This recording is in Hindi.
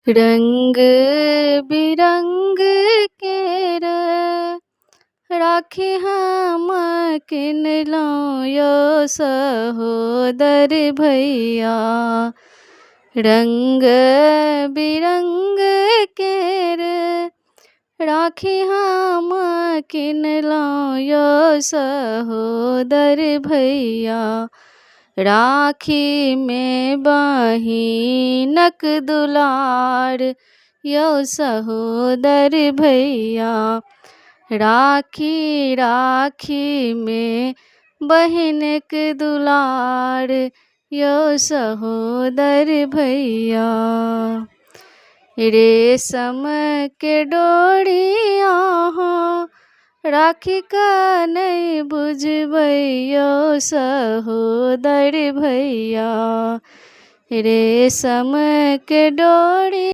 रंग बिरंग केर राखी हम किनलहुँ यो सहोदर भैया। रंग बिरंग केर राखी हम किनलहुँ यो सहोदर भैया। राखी में बहिनक दुलार यो सहोदर भैया। राखी राखी में बहिनक दुलार यो सहोदर भैया। रेशम के डोरिया हो राखी का नहीं बुझबै यो सहोदर भैया। रेशम के डोरी